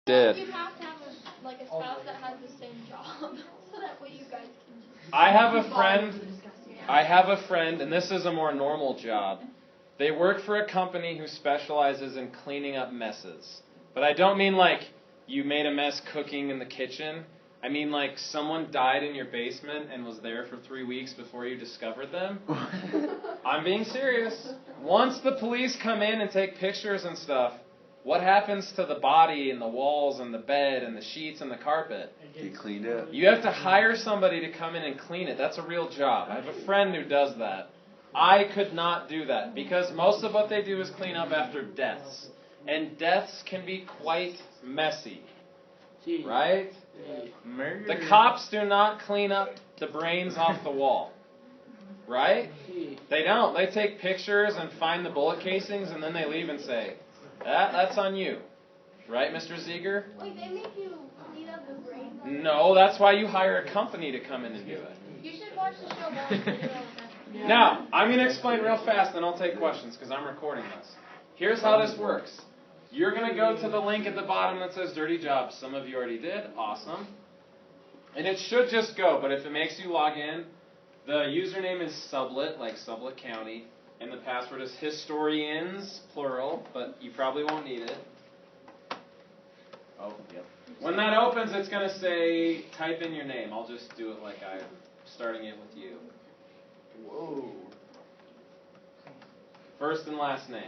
did. You have to have a spouse that has the same job, so that way you guys can just... I have a friend, and this is a more normal job. They work for a company who specializes in cleaning up messes. But I don't mean like you made a mess cooking in the kitchen. I mean like someone died in your basement and was there for 3 weeks before you discovered them. I'm being serious. Once the police come in and take pictures and stuff, what happens to the body and the walls and the bed and the sheets and the carpet? Get cleaned up. You have to hire somebody to come in and clean it. That's a real job. I have a friend who does that. I could not do that because most of what they do is clean up after deaths. And deaths can be quite messy. Right? The cops do not clean up the brains off the wall. Right? They don't. They take pictures and find the bullet casings and then they leave and say, that's on you. Right, Mr. Ziegler? Wait, they make you clean up the brains? No, that's why you hire a company to come in and do it. You should watch the show Bones. Now, I'm going to explain real fast, and I'll take questions because I'm recording this. Here's how this works. You're going to go to the link at the bottom that says Dirty Jobs. Some of you already did. Awesome. And it should just go, but if it makes you log in, the username is Sublet, like Sublet County, and the password is historians, plural, but you probably won't need it. Oh, yep. When that opens, it's going to say, type in your name. I'll just do it like I'm starting it with you. Whoa. First and last name.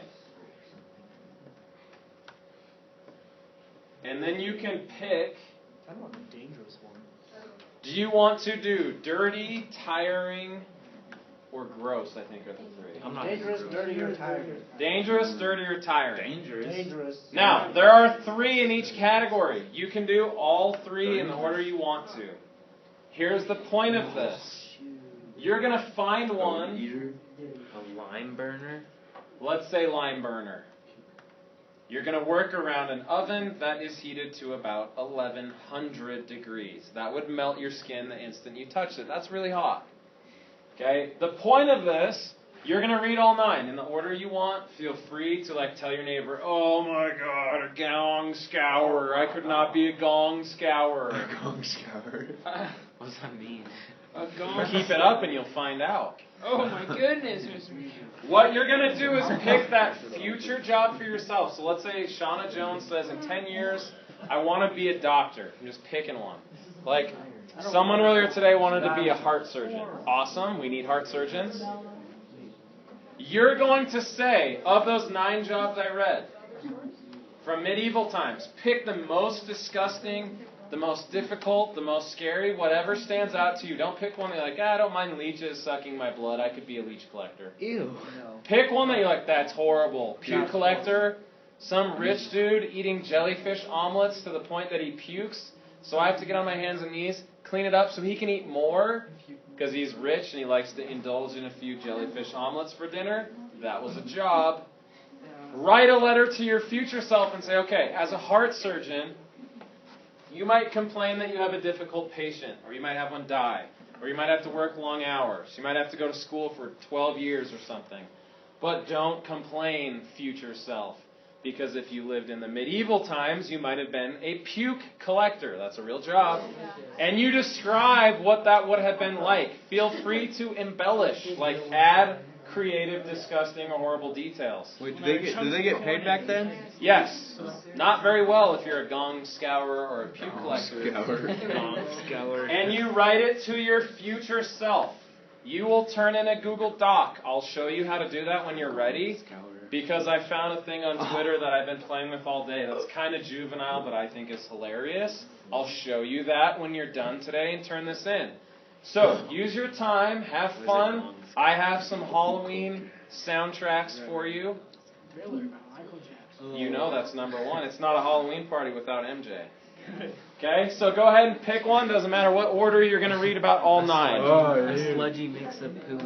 And then you can pick. I don't want a dangerous one. Do you want to do dirty, tiring, or gross, I think are the three. I'm not dangerous, dirty, or tiring. Dangerous, dirty, or tiring. Dangerous. Now, there are 3 in each category. You can do all 3 in the order you want to. Here's the point of this. You're going to find one. A lime burner? Let's say lime burner. You're going to work around an oven that is heated to about 1100 degrees. That would melt your skin the instant you touch it. That's really hot. Okay? The point of this, you're going to read all 9 in the order you want. Feel free to tell your neighbor, oh my God, a gong scourer. I could not be a gong scourer. A gong scourer? What does that mean? Keep it up and you'll find out. Oh my goodness. What you're going to do is pick that future job for yourself. So let's say Shauna Jones says, in 10 years, I want to be a doctor. I'm just picking one. Like, someone earlier today wanted to be a heart surgeon. Awesome. We need heart surgeons. You're going to say, of those 9 jobs I read, from medieval times, pick the most disgusting, the most difficult, the most scary, whatever stands out to you. Don't pick one that you're like, I don't mind leeches sucking my blood. I could be a leech collector. Ew. Pick one that you're like, that's horrible. Puke collector, some rich dude eating jellyfish omelets to the point that he pukes, so I have to get on my hands and knees, clean it up so he can eat more because he's rich and he likes to indulge in a few jellyfish omelets for dinner. That was a job. Write a letter to your future self and say, okay, as a heart surgeon, you might complain that you have a difficult patient, or you might have one die, or you might have to work long hours. You might have to go to school for 12 years or something. But don't complain, future self, because if you lived in the medieval times, you might have been a puke collector. That's a real job. And you describe what that would have been like. Feel free to embellish, like add creative, disgusting, or horrible details. Wait, do they get paid back then? Yes. Not very well if you're a gong scourer or a puke collector. Gong scourer. And you write it to your future self. You will turn in a Google Doc. I'll show you how to do that when you're ready. Because I found a thing on Twitter that I've been playing with all day that's kind of juvenile, but I think is hilarious. I'll show you that when you're done today and turn this in. So, use your time, have fun. I have some Halloween soundtracks for you. You know that's number 1. It's not a Halloween party without MJ. Okay, so go ahead and pick one. Doesn't matter what order you're going to read about all 9. A sludgy mix of poo.